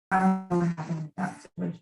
I don't know what happened with that situation.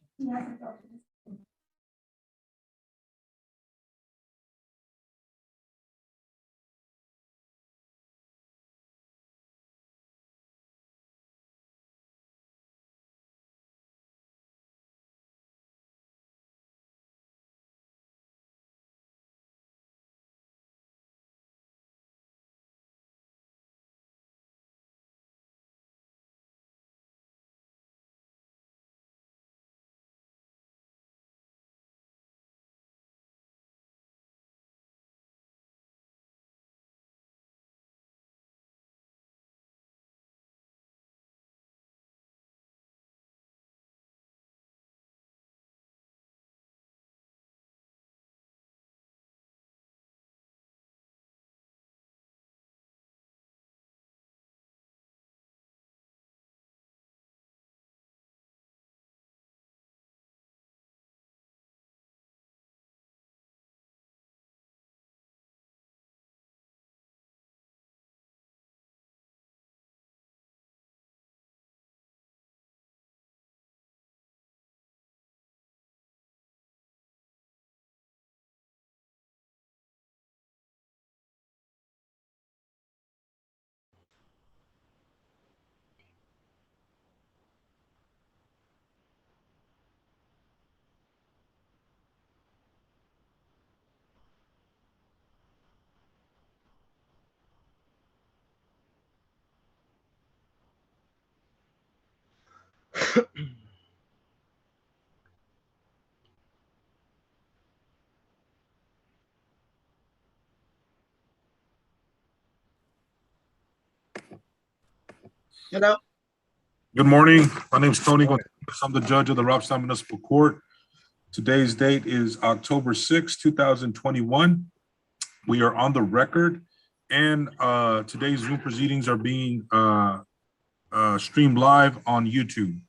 Hello. Good morning. My name is Tony Gonzalez. I'm the judge of the Robstown Municipal Court. Today's date is October 6, 2021. We are on the record, and today's Zoom proceedings are being streamed live on YouTube.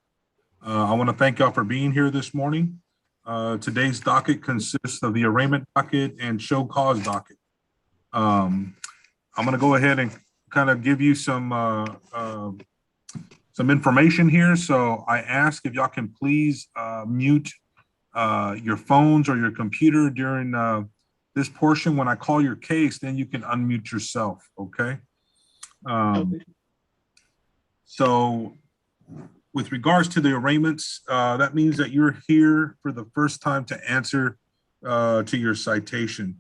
I want to thank y'all for being here this morning. Today's docket consists of the arraignment docket and show cause docket. I'm going to go ahead and kind of give you some information here. So I ask if y'all can please mute your phones or your computer during this portion. When I call your case, then you can unmute yourself, okay? So with regards to the arraignments, that means that you're here for the first time to answer to your citation.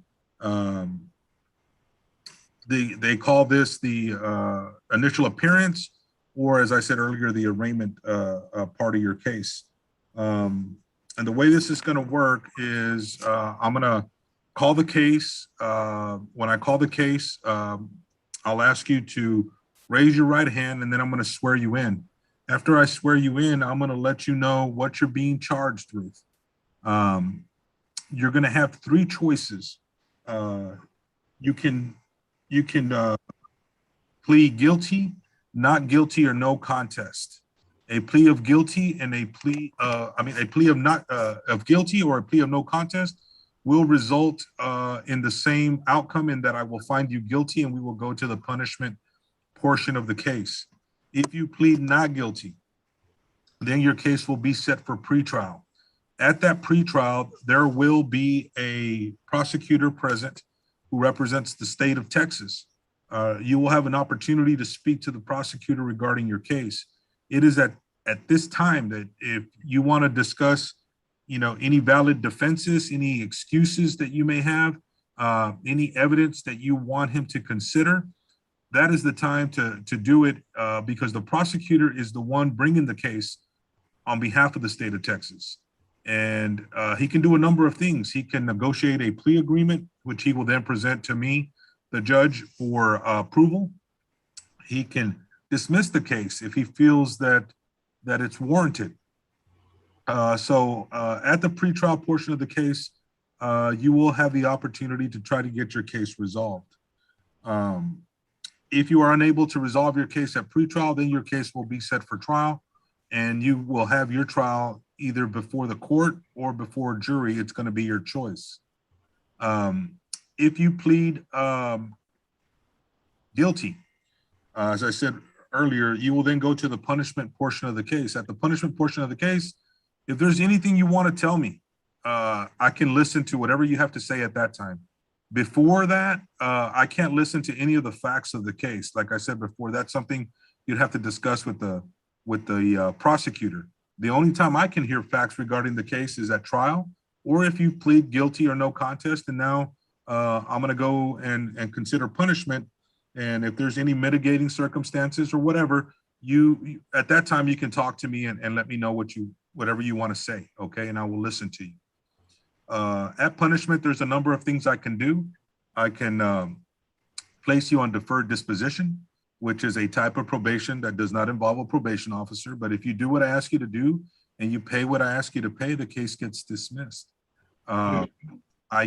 They call this the initial appearance, or as I said earlier, the arraignment part of your case. And the way this is going to work is I'm going to call the case. When I call the case, I'll ask you to raise your right hand, and then I'm going to swear you in. After I swear you in, I'm going to let you know what you're being charged with. You're going to have three choices. You can plead guilty, not guilty, or no contest. A plea of guilty and a plea of guilty or a plea of no contest will result in the same outcome, in that I will find you guilty and we will go to the punishment portion of the case. If you plead not guilty, then your case will be set for pretrial. At that pretrial, there will be a prosecutor present who represents the state of Texas. You will have an opportunity to speak to the prosecutor regarding your case. It is at this time that if you want to discuss, any valid defenses, any excuses that you may have, any evidence that you want him to consider, that is the time to do it, because the prosecutor is the one bringing the case on behalf of the state of Texas. And he can do a number of things. He can negotiate a plea agreement, which he will then present to me, the judge, for approval. He can dismiss the case if he feels that it's warranted. So at the pretrial portion of the case, you will have the opportunity to try to get your case resolved. If you are unable to resolve your case at pretrial, then your case will be set for trial, and you will have your trial either before the court or before a jury. It's going to be your choice. If you plead guilty, as I said earlier, you will then go to the punishment portion of the case. At the punishment portion of the case, if there's anything you want to tell me, I can listen to whatever you have to say at that time. Before that, I can't listen to any of the facts of the case. Like I said before, that's something you'd have to discuss with the prosecutor. The only time I can hear facts regarding the case is at trial, or if you plead guilty or no contest, and now I'm going to go and consider punishment. And if there's any mitigating circumstances or whatever, you at that time you can talk to me and let me know whatever you want to say, okay? And I will listen to you. At punishment, there's a number of things I can do. I can place you on deferred disposition, which is a type of probation that does not involve a probation officer. But if you do what I ask you to do and you pay what I ask you to pay, the case gets dismissed. I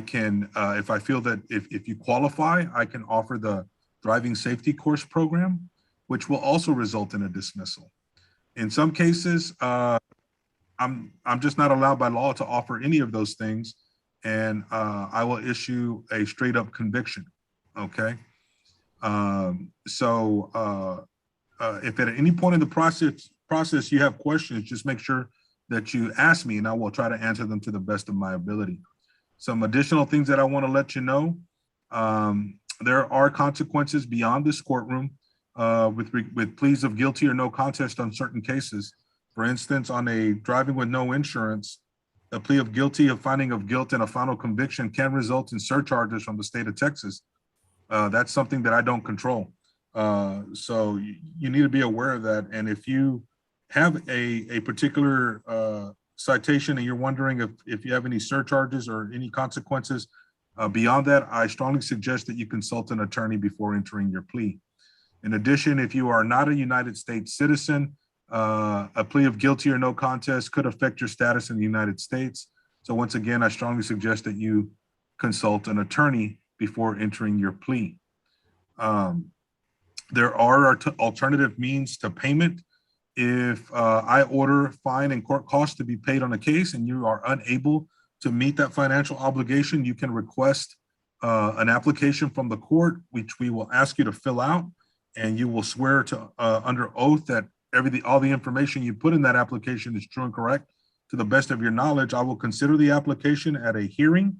can, if I feel that if you qualify, I can offer the driving safety course program, which will also result in a dismissal. In some cases, I'm just not allowed by law to offer any of those things, and I will issue a straight up conviction, okay? If at any point in the process you have questions, just make sure that you ask me and I will try to answer them to the best of my ability. Some additional things that I want to let you know, there are consequences beyond this courtroom with pleas of guilty or no contest on certain cases. For instance, on a driving with no insurance, a plea of guilty, a finding of guilt, and a final conviction can result in surcharges from the state of Texas. That's something that I don't control. So you need to be aware of that. And if you have a particular citation and you're wondering if you have any surcharges or any consequences beyond that, I strongly suggest that you consult an attorney before entering your plea. In addition, if you are not a United States citizen, a plea of guilty or no contest could affect your status in the United States. So once again, I strongly suggest that you consult an attorney before entering your plea. There are alternative means to payment. If I order fine and court costs to be paid on a case and you are unable to meet that financial obligation, you can request an application from the court, which we will ask you to fill out, and you will swear to under oath that all the information you put in that application is true and correct to the best of your knowledge. I will consider the application at a hearing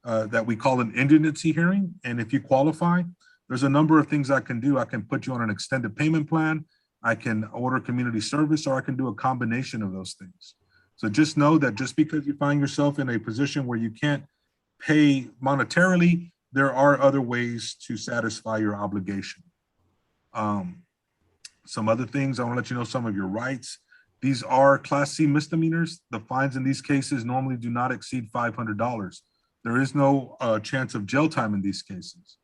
that we call an indigency hearing. And if you qualify, there's a number of things I can do. I can put you on an extended payment plan. I can order community service, or I can do a combination of those things. So just know that just because you find yourself in a position where you can't pay monetarily, there are other ways to satisfy your obligation. Some other things, I want to let you know some of your rights. These are Class C misdemeanors. The fines in these cases normally do not exceed $500. There is no chance of jail time in these cases.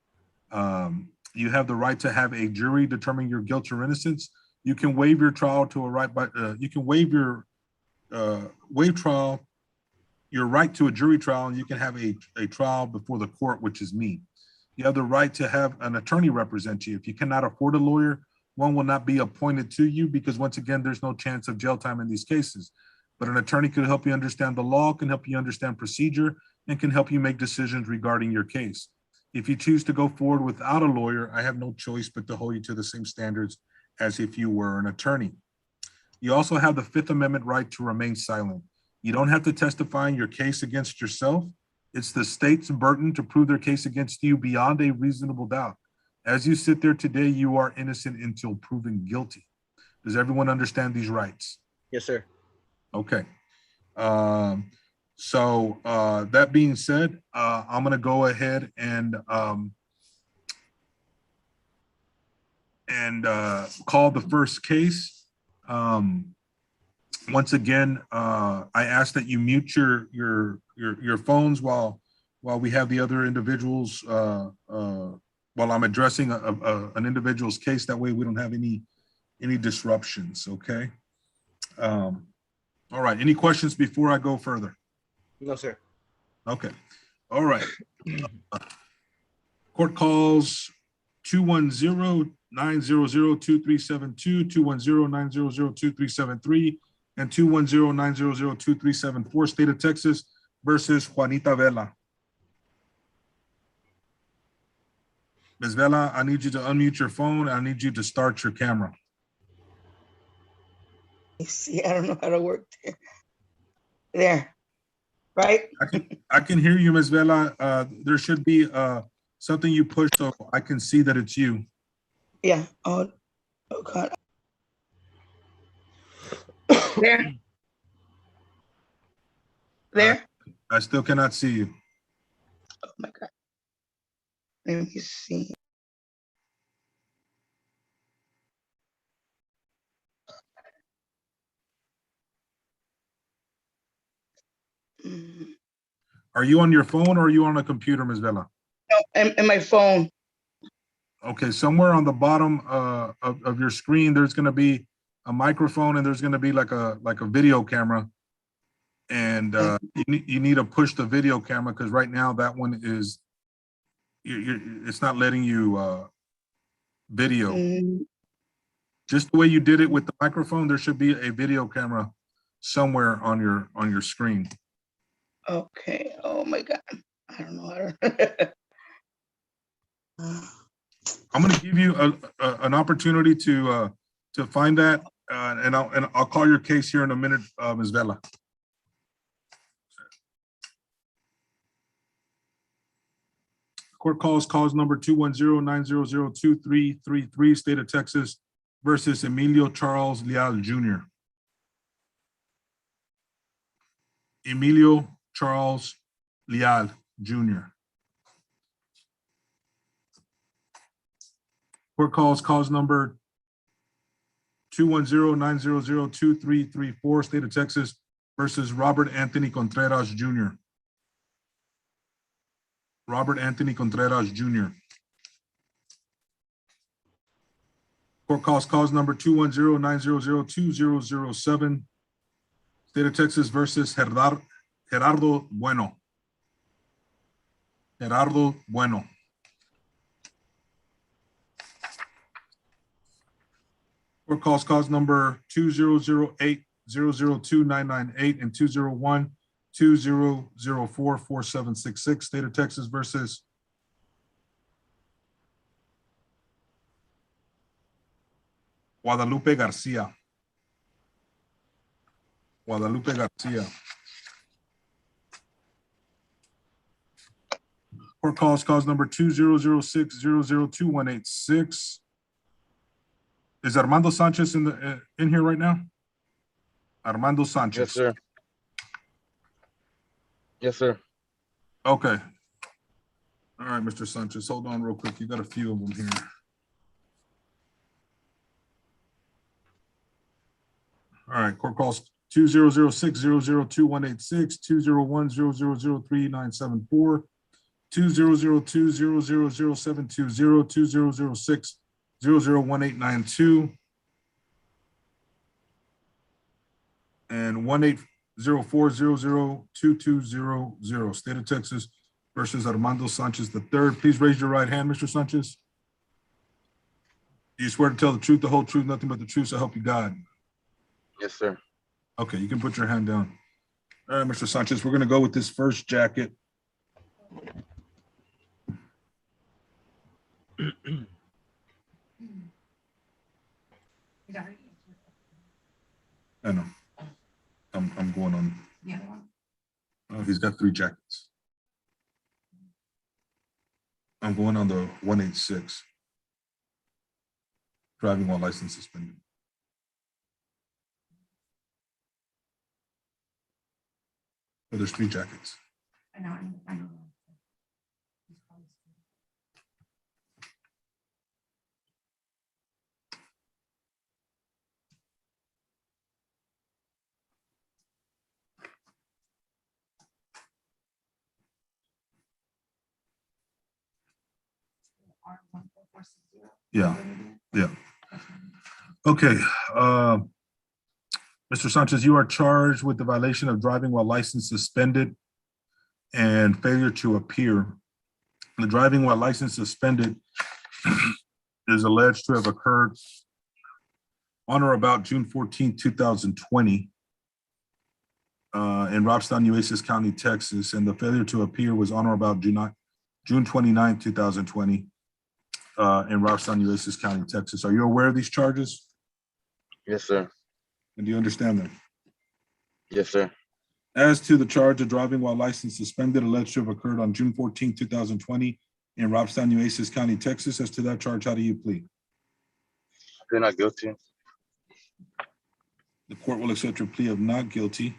You have the right to have a jury determine your guilt or innocence. You can waive your trial to a right, you can waive your trial, your right to a jury trial, and you can have a trial before the court, which is me. You have the right to have an attorney represent you. If you cannot afford a lawyer, one will not be appointed to you, because once again, there's no chance of jail time in these cases. But an attorney can help you understand the law, can help you understand procedure, and can help you make decisions regarding your case. If you choose to go forward without a lawyer, I have no choice but to hold you to the same standards as if you were an attorney. You also have the Fifth Amendment right to remain silent. You don't have to testify in your case against yourself. It's the state's burden to prove their case against you beyond a reasonable doubt. As you sit there today, you are innocent until proven guilty. Does everyone understand these rights? Yes, sir. Okay. So that being said, I'm going to go ahead and call the first case. Once again, I ask that you mute your phones while we have the other individuals, while I'm addressing an individual's case. That way we don't have any disruptions, okay? All right, any questions before I go further? No, sir. Okay, all right. Court calls 210-900-2372, 210-900-2373, and 210-900-2374, State of Texas versus Juanita Vela. Ms. Vela, I need you to unmute your phone. I need you to start your camera. See, I don't know how to work there. Right? I can hear you, Ms. Vela. There should be something you push so I can see that it's you. Yeah. Oh God. There. There. I still cannot see you. Oh my God. Let me see. Mm. Are you on your phone or are you on a computer, Ms. Vela? No, and my phone. Okay, somewhere on the bottom of your screen, there's going to be a microphone and there's going to be like a video camera. And you need to push the video camera because right now that one is, it's not letting you video. Mm. Just the way you did it with the microphone, there should be a video camera somewhere on your screen. Okay. Oh my God. I don't know how to. I'm going to give you an opportunity to find that, and I'll call your case here in a minute, Ms. Vela. Court calls number 210-900-2333, State of Texas versus Emilio Charles Leal Jr. Emilio Charles Leal Jr. Court calls number 210-900-2334, State of Texas versus Robert Anthony Contreras Jr. Robert Anthony Contreras Jr. Court calls number 210-900-2007, State of Texas versus Gerardo Bueno. Gerardo Bueno. Court calls number 2008-002-998 and 201-2004-4766, State of Texas versus Guadalupe Garcia. Guadalupe Garcia. Court calls number 2006-002-186. Is Armando Sanchez in here right now? Armando Sanchez. Yes, sir. Yes, sir. Okay. All right, Mr. Sanchez, hold on real quick. You got a few of them here. All right, court calls 2006-002-186, 201-0003974, 2002-000-720, 2006-001892, and 1804-002200, State of Texas versus Armando Sanchez III. Please raise your right hand, Mr. Sanchez. Do you swear to tell the truth, the whole truth, nothing but the truth, so help you God? Yes, sir. Okay, you can put your hand down. All right, Mr. Sanchez, we're going to go with this first jacket. I know. I'm going on. Yeah. He's got 3 jackets. I'm going on the 186. Driving while license suspended. Oh, there's 3 jackets. I know. R14460. Yeah, yeah. Okay, Mr. Sanchez, you are charged with the violation of driving while license suspended and failure to appear. The driving while license suspended is alleged to have occurred on or about June 14, 2020 in Robstown, Nueces County, Texas, and the failure to appear was on or about June 29, 2020 in Robstown, Nueces County, Texas. Are you aware of these charges? Yes, sir. And do you understand them? Yes, sir. As to the charge of driving while license suspended alleged to have occurred on June 14, 2020 in Robstown, Nueces County, Texas, as to that charge, how do you plead? You're not guilty. The court will accept your plea of not guilty.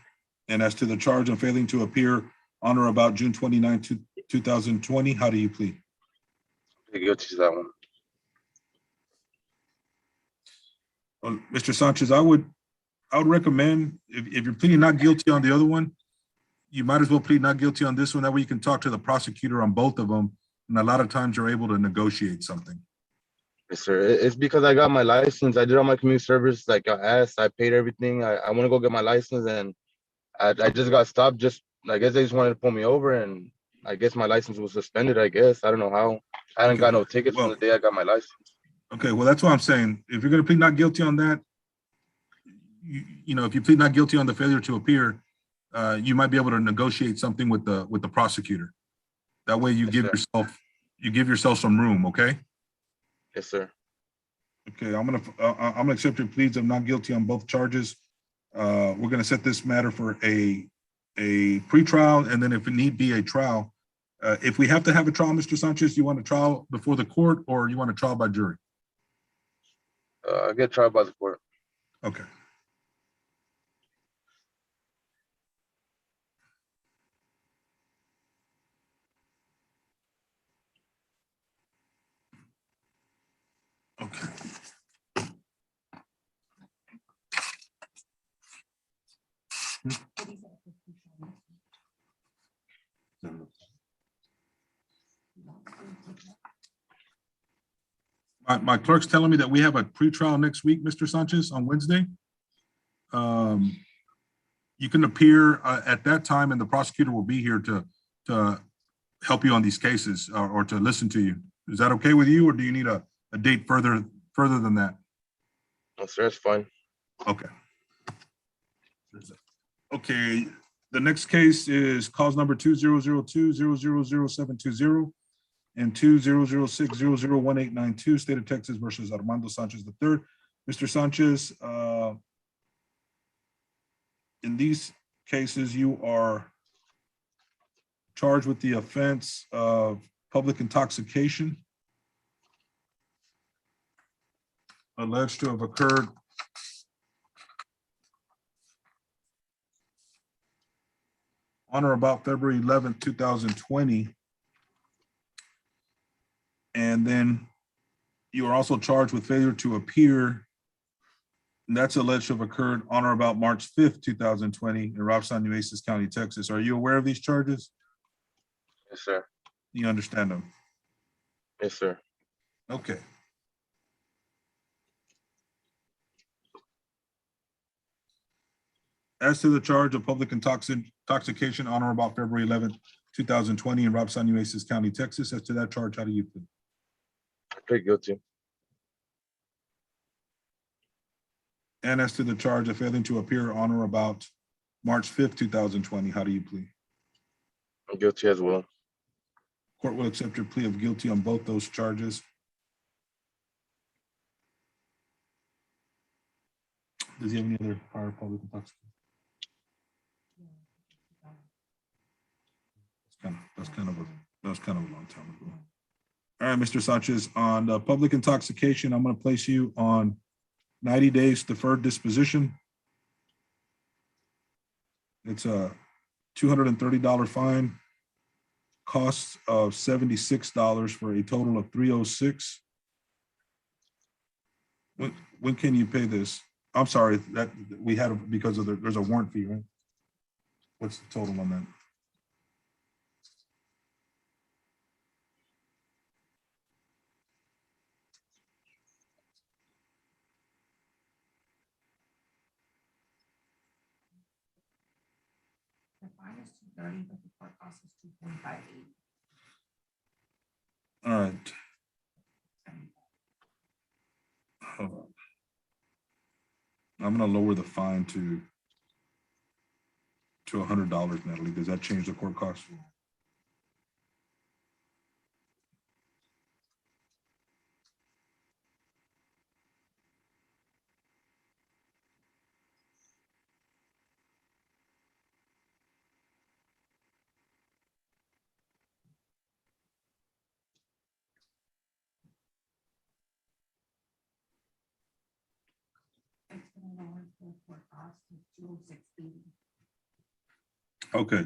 And as to the charge of failing to appear on or about June 29, 2020, how do you plead? You're guilty to that one. Well, Mr. Sanchez, I would recommend if you're pleading not guilty on the other one, you might as well plead not guilty on this one. That way you can talk to the prosecutor on both of them. And a lot of times you're able to negotiate something. Yes, sir. It's because I got my license. I did all my community service like I asked. I paid everything. I want to go get my license, and I just got stopped. I guess they just wanted to pull me over, and I guess my license was suspended. I guess I don't know how. I hadn't got no tickets from the day I got my license. Okay, well, that's what I'm saying. If you're going to plead not guilty on that, you know, if you plead not guilty on the failure to appear, you might be able to negotiate something with the prosecutor. That way, you Yes, give yourself some room. Okay. Yes, sir. Okay, I'm gonna accept your pleas of not guilty on both charges. We're gonna set this matter for a pretrial, and then if it need be a trial. If we have to have a trial, Mr. Sanchez, you want a trial before the court, or you want a trial by jury? I get tried by the court. Okay. Okay. My clerk's telling me that we have a pretrial next week, Mr. Sanchez, on Wednesday. You can appear at that time, and the prosecutor will be here to help you on these cases or to listen to you. Is that okay with you, or do you need a date further than that? No, sir. It's fine. Okay. Okay, the next case is cause number 2002-000-720 and 2006-001892, State of Texas versus Armando Sanchez III. Mr. Sanchez, in these cases, you are charged with the offense of public intoxication, alleged to have occurred on or about February 11th, 2020. And then you are also charged with failure to appear. And that's alleged to have occurred on or about March 5th, 2020 in Robstown, Nueces County, Texas. Are you aware of these charges? Yes, sir. You understand them? Yes, sir. Okay. As to the charge of public intoxication on or about February 11th, 2020 in Robstown, Nueces County, Texas, as to that charge, how do you plead? I plead guilty. And as to the charge of failing to appear on or about March 5th, 2020, how do you plead? I'm guilty as well. Court will accept your plea of guilty on both those charges. Does he have any other prior public intoxication? That was kind of a long time ago. All right, Mr. Sanchez, on public intoxication, I'm going to place you on 90 days deferred disposition. It's a $230 fine, costs of $76 for a total of $306. When can you pay this? I'm sorry, that we had because of there's a warrant fee, right? What's the total on that? Fine is 230, but the court cost is 245.80. All right. Hold on. I'm gonna lower the fine to $100, Natalie. Does that change the court cost? It's gonna lower the court cost to 206.80. Okay.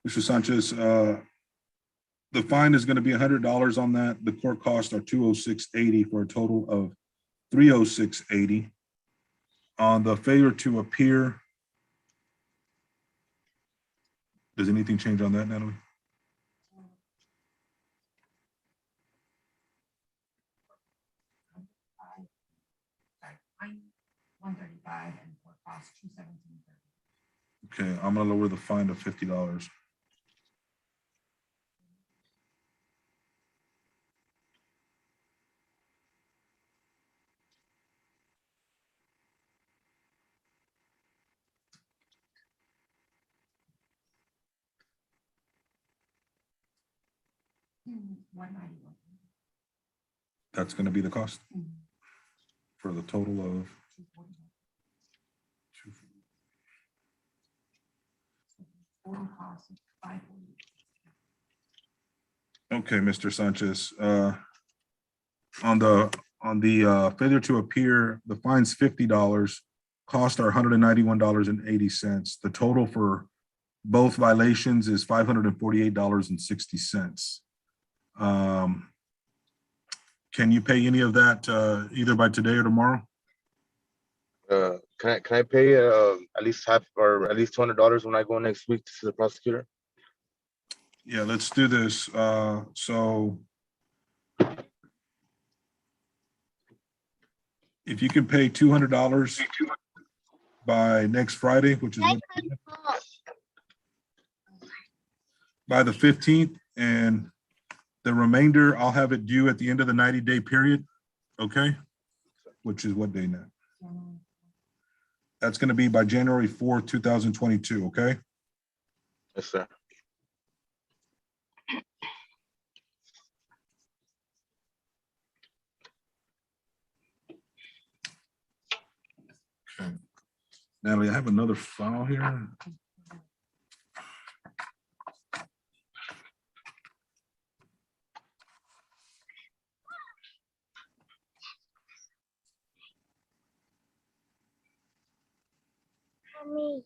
Mr. Sanchez, the fine is gonna be $100 on that. The court costs are $206.80 for a total of $306.80. On the failure to appear, does anything change on that, Natalie? Sorry, fine 135 and court cost 217.30. Okay, I'm gonna lower the fine to $50. Mm, 191. That's gonna be the cost Mm, for the total of 241. Total cost is 540. Okay, Mr. Sanchez, on the failure to appear, the fine's $50, costs are $191.80. The total for both violations is $548.60. Can you pay any of that either by today or tomorrow? Can I pay at least half or at least $200 when I go next week to see the prosecutor? Yeah, let's do this. So if you can pay $200 by next Friday, which is by the 15th, and the remainder, I'll have it due at the end of the 90-day period, okay? Which is what day now? That's gonna be by January 4th, 2022, okay? Yes, sir. Okay. Natalie, I have another file here. Mommy,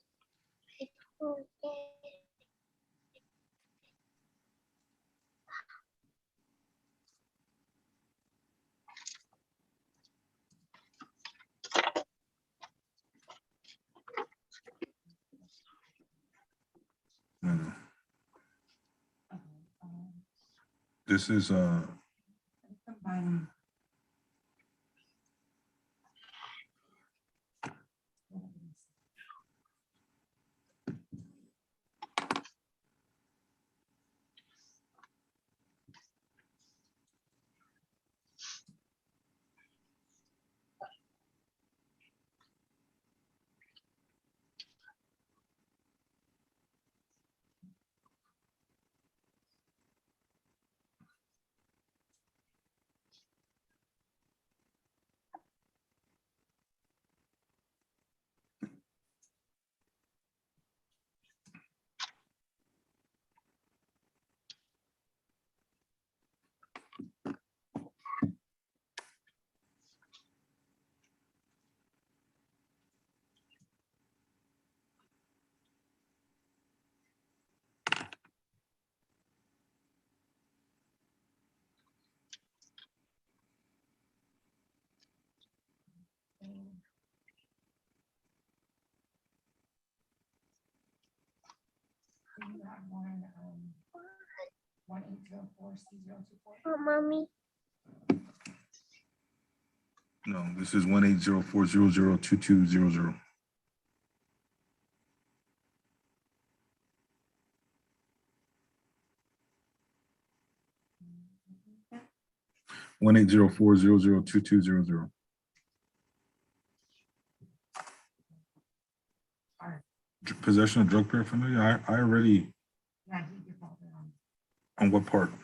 No. Okay, This is combining. You have one, 1804C024. mommy. no, this is 1-804-002200. 1-804-002200. Possession of drug paraphernalia. I already, Yeah, he defaulted on on what part? the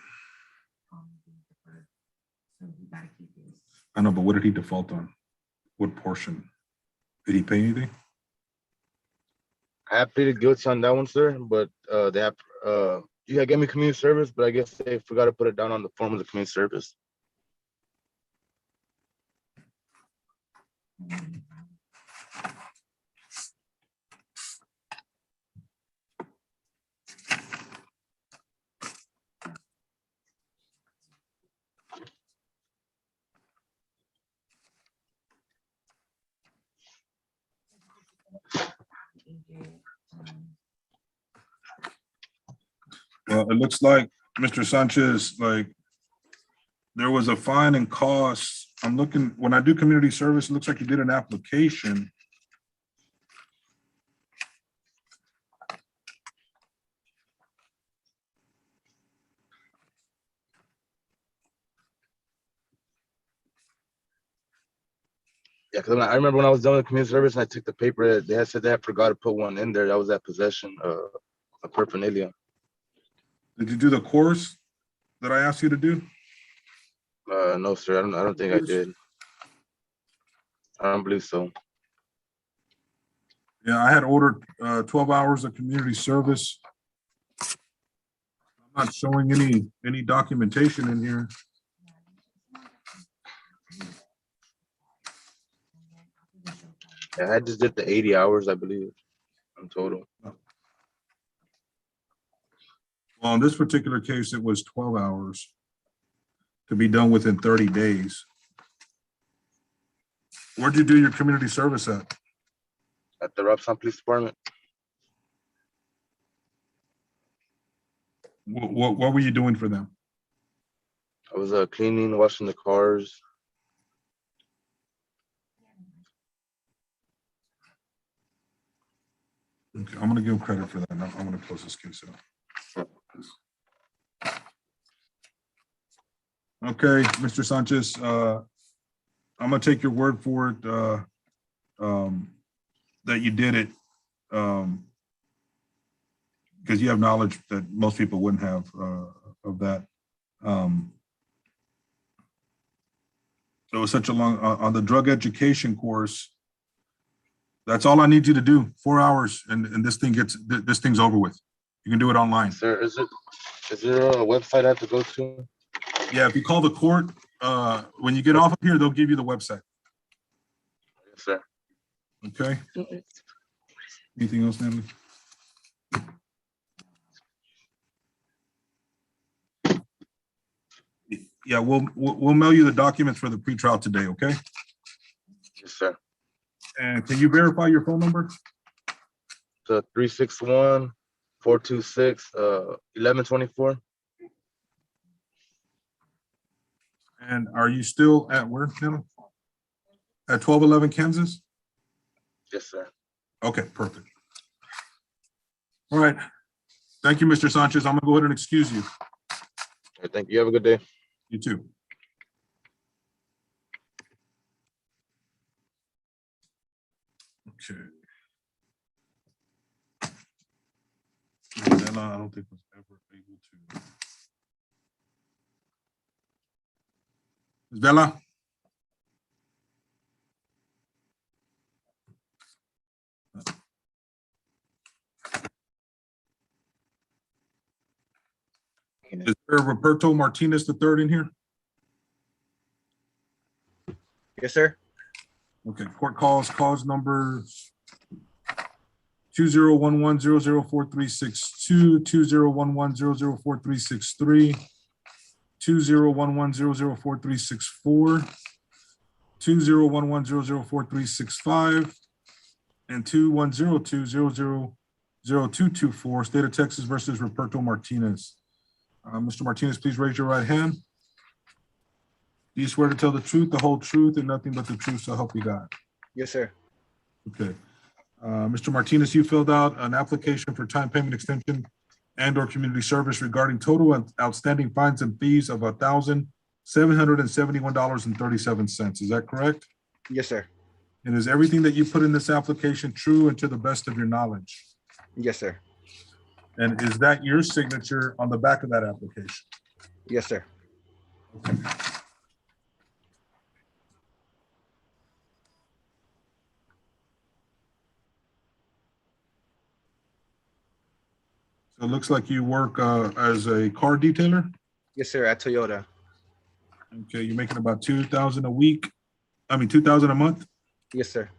deferred. So we gotta keep this. I know, but what did he default on? What portion? Did he pay anything? I have pleaded guilty on that one, sir, but they have you had gave me community service, but I guess they forgot to put it down on the form of the community service. Well, it looks like, Mr. Sanchez, like there was a fine and cost. I'm looking, when I do community service, it looks like you did an application. Yeah, because I remember when I was done with community service and I took the paper, they had said they had forgot to put one in there. That was that possession of paraphernalia. Did you do the course that I asked you to do? No, sir, I don't think I did. I don't believe so. Yeah, I had ordered 12 hours of community service. I'm not showing any documentation in here. Yeah, I just did the 80 hours, I believe, in total. Well, in this particular case, it was 12 hours to be done within 30 days. Where'd you do your community service at? At the Robstown Police Department. What were you doing for them? I was cleaning, washing the cars. Okay, I'm gonna give credit for that. I'm gonna close this case out. Okay, Mr. Sanchez, I'm gonna take your word for it, that you did it, because you have knowledge that most people wouldn't have, of that. It was such a long, on the drug education course, that's all I need you to do, 4 hours, and this thing's over with. You can do it online. Sir, is there a website I have to go to? Yeah, if you call the court, when you get off of here, they'll give you the website. Yes, sir. Okay. Anything else, Natalie? Yeah, we'll mail you the documents for the pretrial today, okay? Yes, sir. And can you verify your phone number? So 361-426-1124. And are you still at where, Natalie? At 1211 Kansas? Yes, sir. Okay, perfect. All right. Thank you, Mr. Sanchez. I'm gonna go ahead and excuse you. All right, thank you. Have a good day. You too. Okay. Then I don't think was ever able to. Ms. Bella? Is there Roberto Martinez III in here? Yes, sir. Okay, court cause number 2011004362, 2011004363, 2011004364, 2011004365, and 2102000224, State of Texas versus Roberto Martinez. Mr. Martinez, please raise your right hand. Do you swear to tell the truth, the whole truth, and nothing but the truth, so help you God? Yes, sir. Okay. Mr. Martinez, you filled out an application for time payment extension and/or community service regarding total and outstanding fines and fees of $1,000 $771.37. Is that correct? Yes, sir. And is everything that you put in this application true and to the best of your knowledge? Yes, sir. And is that your signature on the back of that application? Yes, sir. So it looks like you work as a car detailer. Yes, sir. At Toyota. Okay, you're making about 2,000 a week. I mean, 2,000 a month. Yes, sir.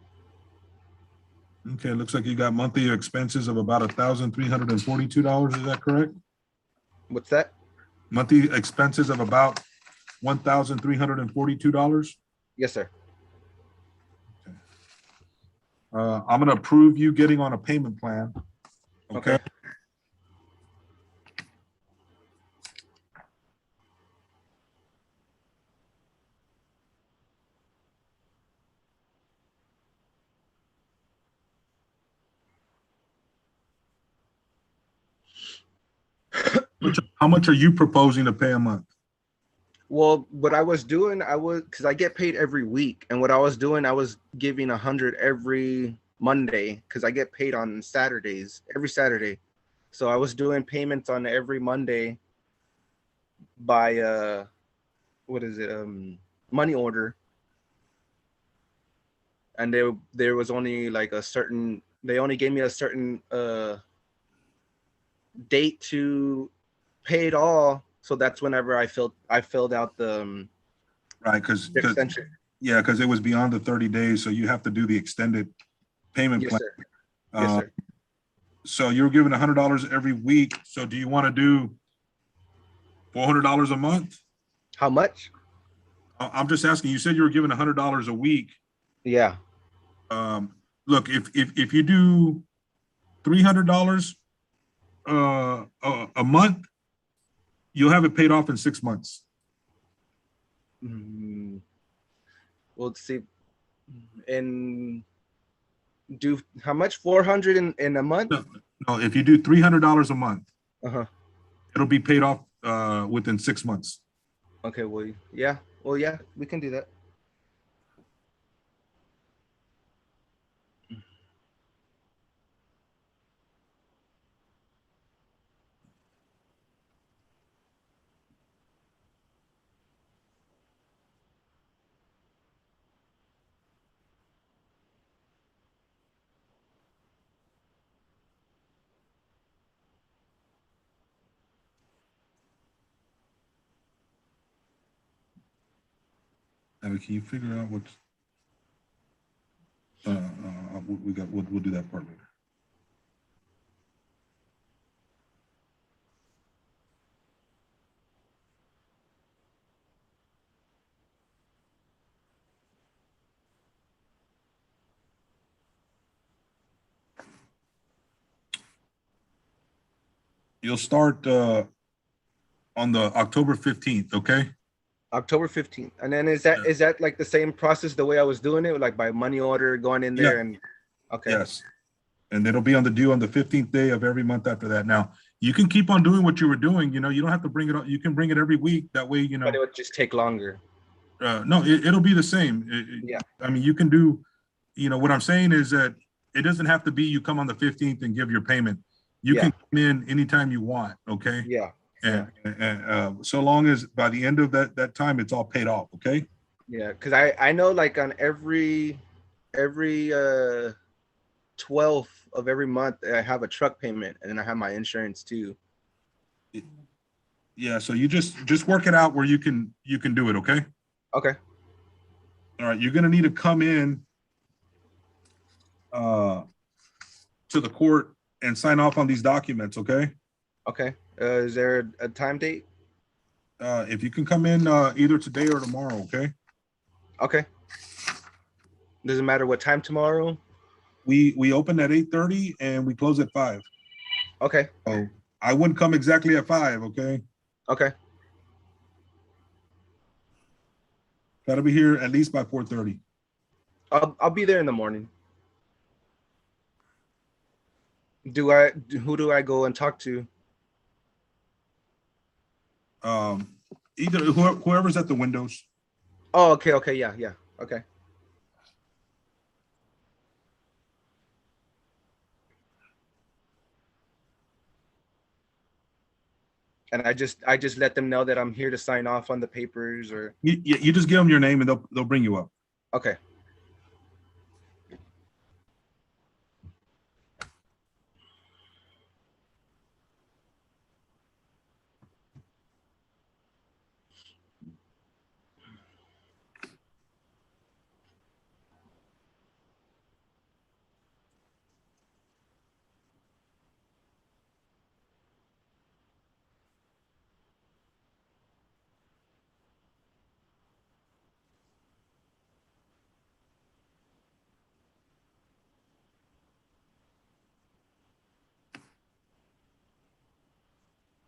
Okay, it looks like you got monthly expenses of about $1,342. Is that correct? What's that? Monthly expenses of about $1,342. Yes, sir. I'm gonna approve you getting on a payment plan. Okay. Okay. How much are you proposing to pay a month? Well, what I was doing, because I get paid every week, and what I was doing, I was giving 100 every Monday because I get paid on Saturdays, every Saturday. So I was doing payments on every Monday by money order, and there was only like they only gave me a certain date to pay it all. So that's whenever I filled out the Right, because extension. yeah, because it was beyond the 30 days, so you have to do the extended payment Yes, plan. sir. Yes, sir. So you're giving $100 every week. So do you want to do $400 a month? How much? I'm just asking. You said you were giving $100 a week. Yeah. Look, if you do $300 a month, you'll have it paid off in 6 months. Mm, We'll see. And do how much? 400 in a month? No, if you do $300 a month, Uh-huh. it'll be paid off within 6 months. Okay, well, yeah. Well, yeah, we can do that. Abby, can you figure out what's we got? We'll do that part later. You'll start on the October 15th, okay? October 15th. And then is that like the same process the way I was doing it, like by money order going in there? Yeah. And okay. Yes. And it'll be on the due on the 15th day of every month after that. Now, you can keep on doing what you were doing. You know, you don't have to bring it up. You can bring it every week. That way, you know. But it would just take longer. No, it'll be the same. Yeah. I mean, you can do, you know, what I'm saying is that it doesn't have to be you come on the 15th and give your payment. You Yeah. can come in anytime you want, okay? Yeah. And so long as by the end of that time, it's all paid off, okay? Yeah. Because I know like on every 12th of every month, I have a truck payment, and then I have my insurance too. Yeah, so you just work it out where you can do it, okay? Okay. All right, you're gonna need to come in to the court and sign off on these documents, okay? Okay. Is there a time date? If you can come in either today or tomorrow, okay? Okay. Doesn't matter what time tomorrow. We open at 8:30 and we close at 5. Okay. So I wouldn't come exactly at 5, okay? Okay. Gotta be here at least by 4:30. I'll be there in the morning. Who do I go and talk to? Either whoever's at the windows. Oh, okay, yeah, okay. And I just let them know that I'm here to sign off on the papers, or You just give them your name and they'll bring you up. okay.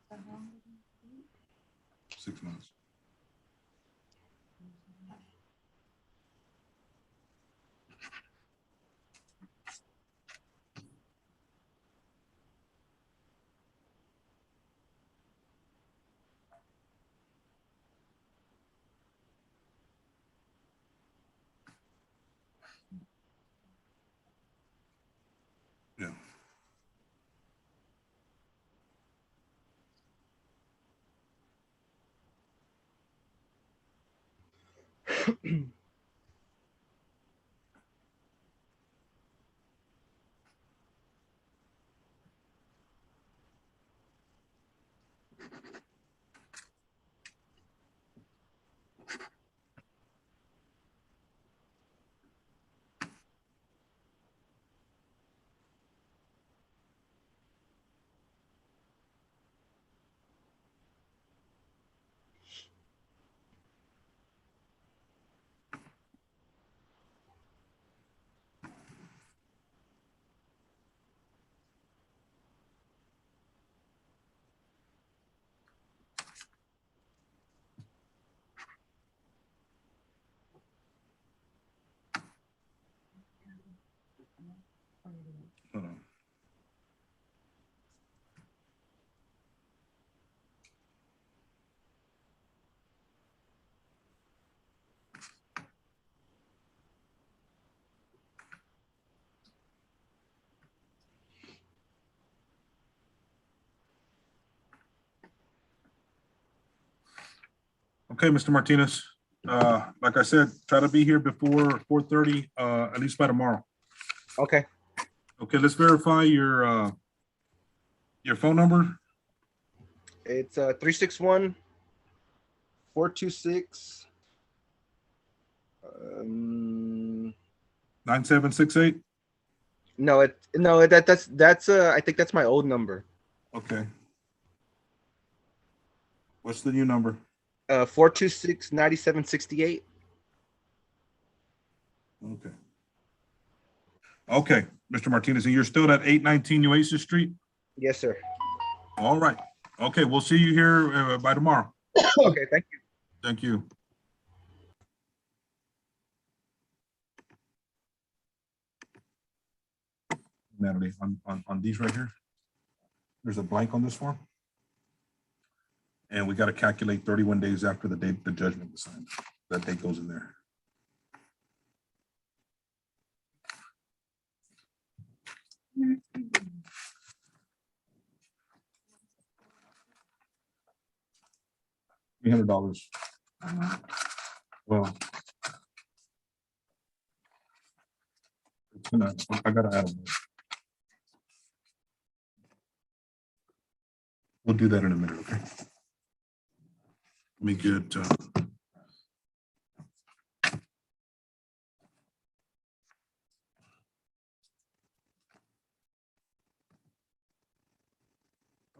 So how long did you do? 6 months. Yeah. Hold on. Okay, Mr. Martinez. Like I said, try to be here before 4:30, at least by tomorrow. Okay. Okay, let's verify your phone number. It's 361 426 9768. no, that's I think that's my old number. Okay. What's the new number? 426 9768. Okay. Okay, Mr. Martinez, and you're still at 819 Oasis Street? Yes, sir. All right. Okay, we'll see you here by tomorrow. Okay, thank you. Thank you. Natalie, on these right here, there's a blank on this form. And we got to calculate 31 days after the date the judgment was signed. That date goes in there. $300. Well, it's gonna, I gotta add them. We'll do that in a minute, okay? Let me get,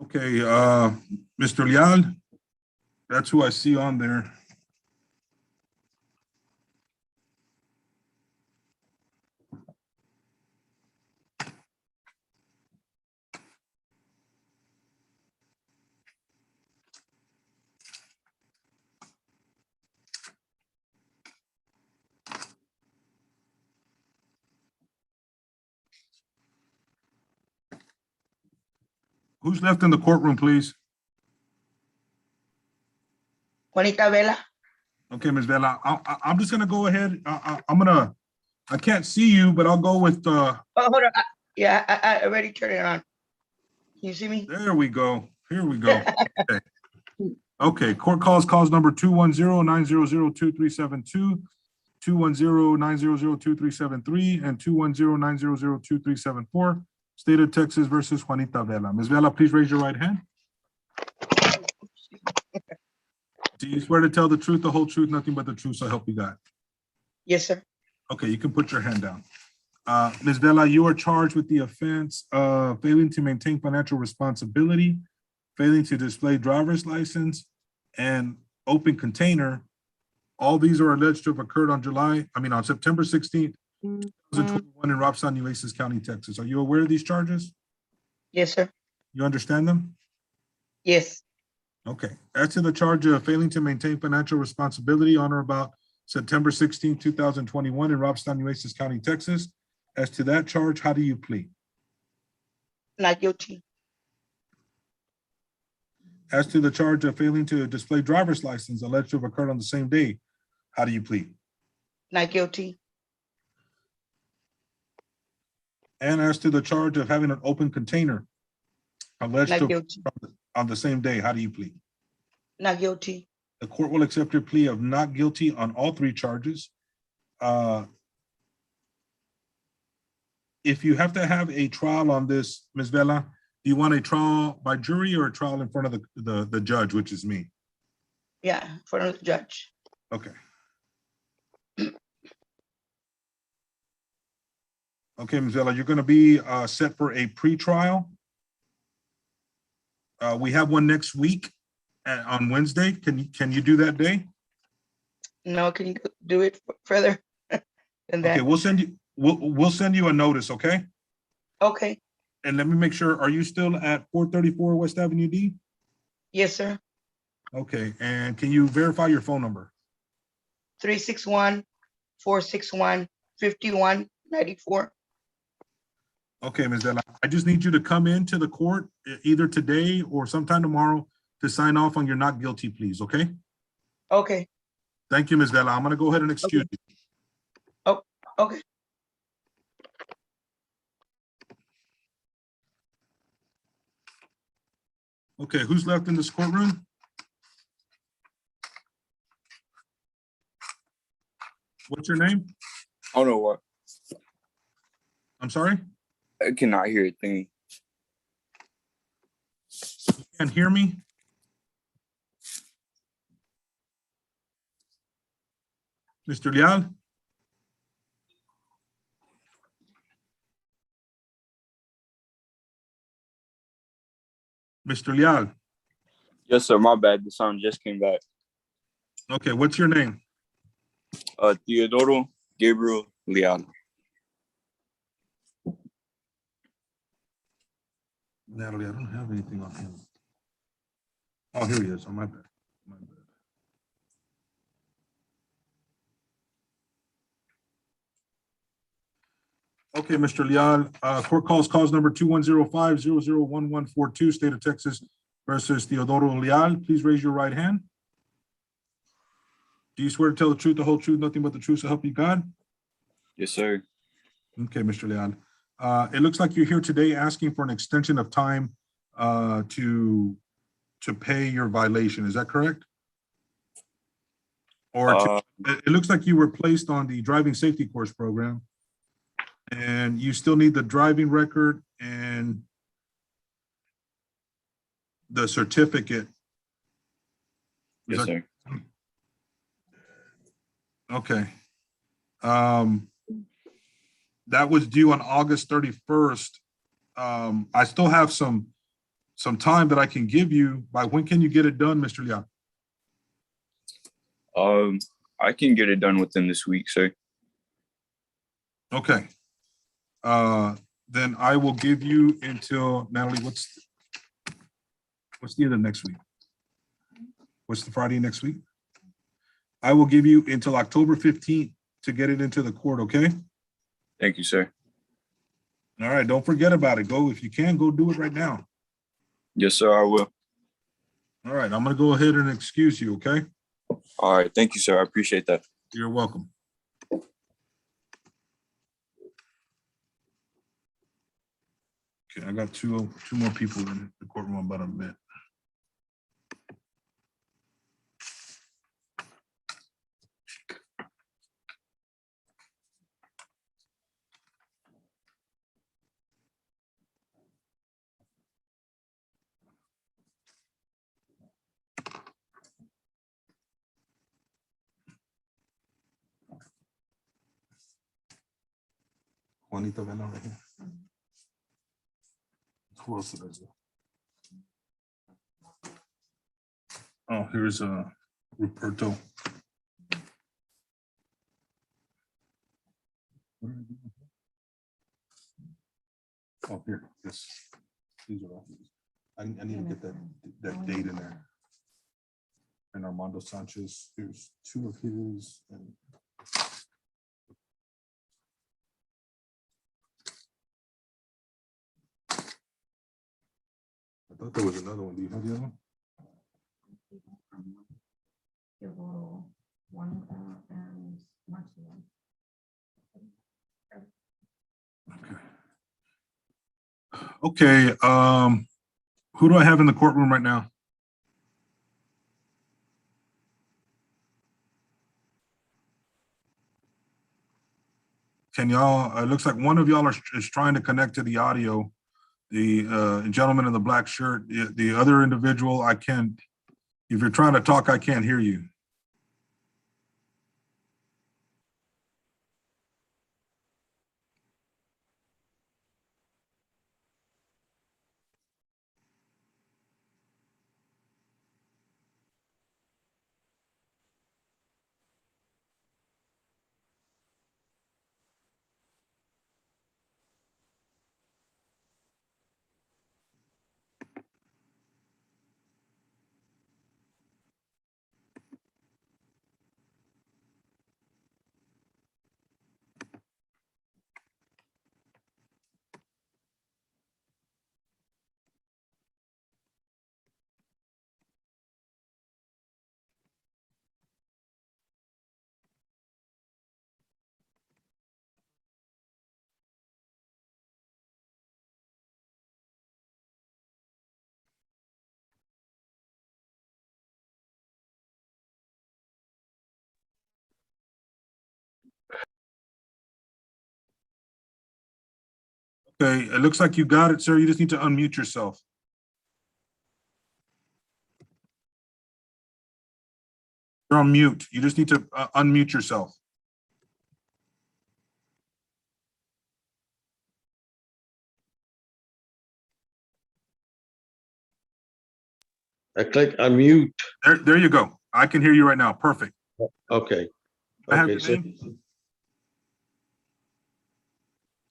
okay, Mr. Leal, that's who I see on there. Who's left in the courtroom, please? Juanita Vela. Okay, Ms. Vela, I'm just gonna go ahead. I can't see you, but I'll go with, Oh, hold on. Yeah, I already turned it on. Can you see me? there we go. Here we go. Okay. Okay, court calls number 210-900-2372, 210-900-2373, and 210-900-2374. State of Texas versus Juanita Vela. Ms. Vela, please raise your right hand. Do you swear to tell the truth, the whole truth, nothing but the truth, so help you God? Yes, sir. Okay, you can put your hand down. Ms. Vela, you are charged with the offense of failing to maintain financial responsibility, failing to display driver's license, and open container. All these are alleged to have occurred on September 16th, 2021 in Robstown, Nueces County, Texas. Are you aware of these charges? Yes, sir. You understand them? Yes. Okay. As to the charge of failing to maintain financial responsibility on or about September 16, 2021 in Robstown, Nueces County, Texas, as to that charge, how do you plead? Not guilty. As to the charge of failing to display driver's license alleged to have occurred on the same day, how do you plead? Not guilty. And as to the charge of having an open container alleged Not to guilty. on the same day, how do you plead? Not guilty. The court will accept your plea of not guilty on all three charges. If you have to have a trial on this, Ms. Vela, do you want a trial by jury or a trial in front of the judge, which is me? Yeah, in front of the judge. Okay. Okay, Ms. Vela, you're going to be set for a pre-trial. We have one next week on Wednesday. Can you do that day? No, can you do it further than that? Okay, we'll send you a notice, okay? Okay. And let me make sure, are you still at 434 West Avenue D? Yes, sir. Okay, and can you verify your phone number? 361-461-5194. Okay, Ms. Vela, I just need you to come into the court either today or sometime tomorrow to sign off on your not guilty pleas, okay? Okay. Thank you, Ms. Vela. I'm gonna go ahead and excuse you. Okay. Okay, who's left in this courtroom? What's your name? I don't know what. I'm sorry? I cannot hear a thing. You can't hear me? Mr. Leal? Mr. Leal? Yes, sir. My bad. The sound just came back. Okay, what's your name? Teodoro Gabriel Leal. Natalie, I don't have anything on him. Oh, here he is. Oh, my bad. My bad. Okay, Mr. Leal, court calls number 2105-001142, State of Texas versus Teodoro Leal. Please raise your right hand. Do you swear to tell the truth, the whole truth, nothing but the truth, so help you God? Yes, sir. Okay, Mr. Leal. It looks like you're here today asking for an extension of time to pay your violation. Is that correct? Or it looks like you were placed on the driving safety course program, and you still need the driving record and the certificate. Yes, sir. Okay. That was due on August 31st. I still have some time that I can give you. By when can you get it done, Mr. Leal? I can get it done within this week, sir. Okay. Then I will give you until, Natalie, what's the other next week? What's the Friday next week? I will give you until October 15th to get it into the court, okay? Thank you, sir. All right, don't forget about it. Go, if you can, go do it right now. Yes, sir, I will. All right, I'm gonna go ahead and excuse you, okay? All right. Thank you, sir. I appreciate that. You're welcome. Okay, I got two more people in the courtroom I'm about to admit. Juanita Vela right here. Who else did I do? Oh, here's Ruperto. Oh, here, yes. These are all. I need to get that date in there. And Armando Sanchez, here's two of his. And I thought there was another one. Do you have the other one? Gilberto, Juanita, and Marcia. Okay, who do I have in the courtroom right now? Can y'all, it looks like one of y'all is trying to connect to the audio. The gentleman in the black shirt, the other individual, I can't, if you're trying to talk, I can't hear you. Okay, it looks like you got it, sir. You just need to unmute yourself. You're on mute. You just need to unmute yourself. I click unmute. There you go. I can hear you right now. Perfect. Okay. Can I have your name?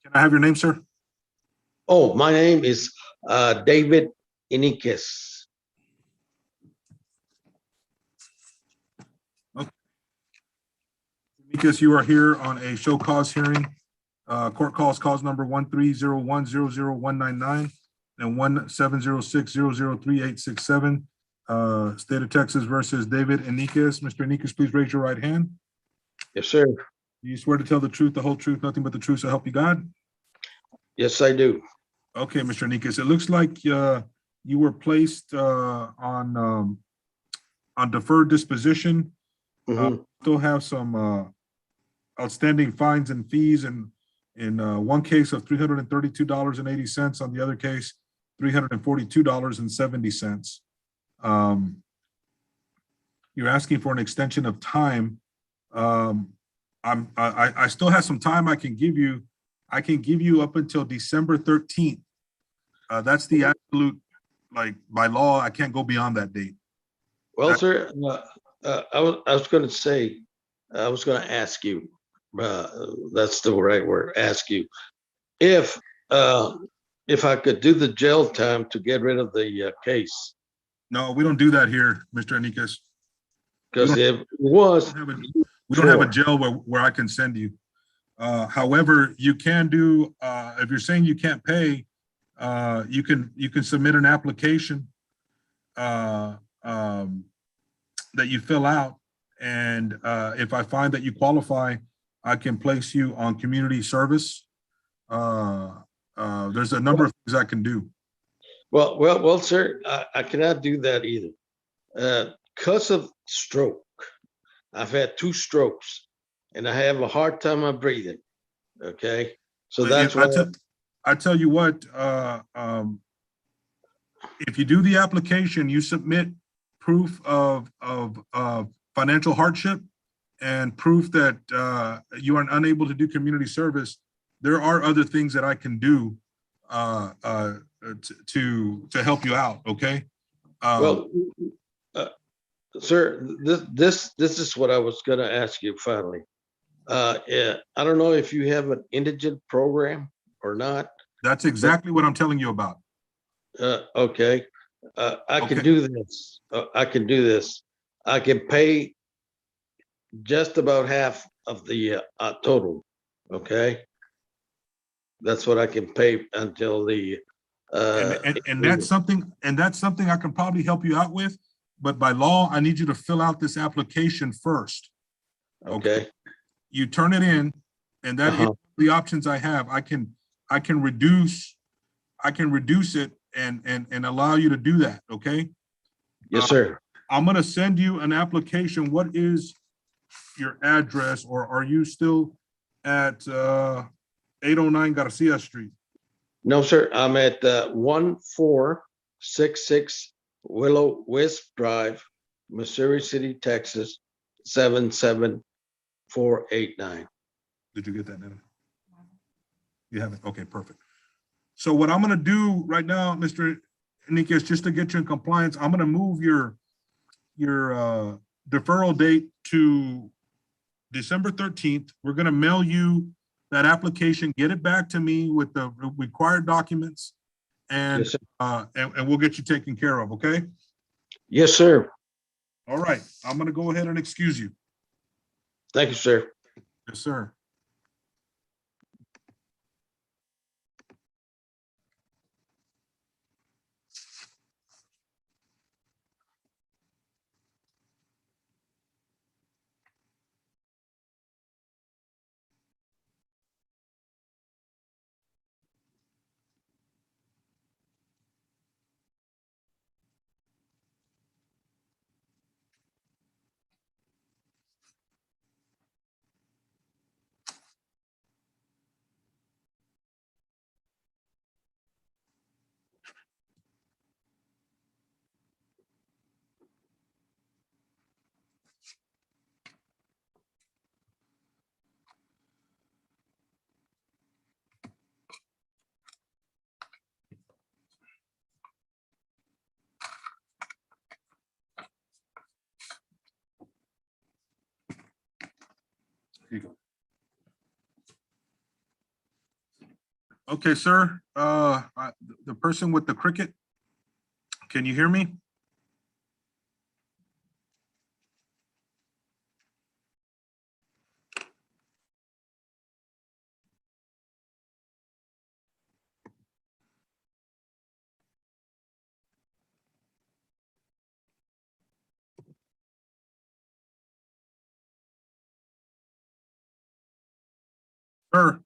Can I have your name, sir? Oh, my name is David Iniquez. Because you are here on a show cause hearing. Court calls cause number 130100199 and 1706003867. State of Texas versus David Iniquez. Mr. Iniquez, please raise your right hand. Yes, sir. Do you swear to tell the truth, the whole truth, nothing but the truth, so help you God? Yes, I do. Okay, Mr. Iniquez, it looks like you were placed on deferred disposition. Mhm. Still have some outstanding fines and fees, and in one case of $332.80, on the other case, $342.70. You're asking for an extension of time. I still have some time I can give you. I can give you up until December 13th. That's the absolute, like, by law, I can't go beyond that date. Well, sir, I was going to say, I was going to ask you, that's the right word, ask you, if I could do the jail time to get rid of the case. No, we don't do that here, Mr. Iniquez. Because if it was, we don't have a jail where I can send you. However, you can do, if you're saying you can't pay, you can submit an application that you fill out, And if I find that you qualify, I can place you on community service. There's a number of things I can do. Well, sir, I cannot do that either. Because of stroke, I've had 2 strokes and I have a hard time of breathing. Okay. So that's why. I tell you what, if you do the application, you submit proof of financial hardship and proof that you are unable to do community service. There are other things that I can do to help you out. Okay. Sir, this is what I was going to ask you finally. Yeah, I don't know if you have an indigent program or not. That's exactly what I'm telling you about. Okay. I can do this. I can do this. I can pay just about half of the total. Okay. That's what I can pay until the. And that's something I can probably help you out with. But by law, I need you to fill out this application first. Okay. You turn it in, and that is the options I have. I can reduce it and allow you to do that. Okay. Yes, sir. I'm gonna send you an application. What is your address, or are you still at 809 Garcia Street? No, sir. I'm at 1466 Willow Wisp Drive, Missouri City, Texas, 77489. Did you get that, Nana? You haven't? Okay, perfect. So what I'm gonna do right now, Mr. Enriquez, just to get you in compliance, I'm gonna move your deferral date to December 13th. We're gonna mail you that application, get it back to me with the required documents, and Yes, and we'll get you taken care of, okay? Yes, sir. All right, I'm gonna go ahead and excuse you. Thank you, sir. Yes, sir. Here you go. Okay, sir. The person with the cricket, can you hear me? Sir.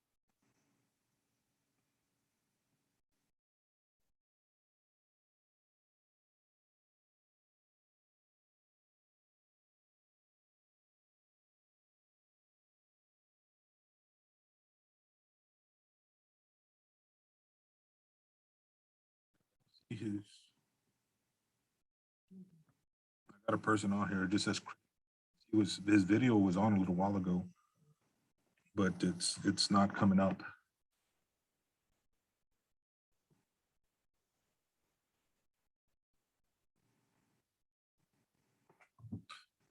I got a person on here. It just says his video was on a little while ago, but it's not coming up.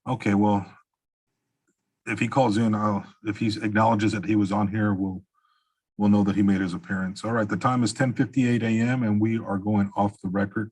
Okay, well, if he calls in, if he acknowledges that he was on here, we'll know that he made his appearance. All right, the time is 10:58 a.m. and we are going off the record.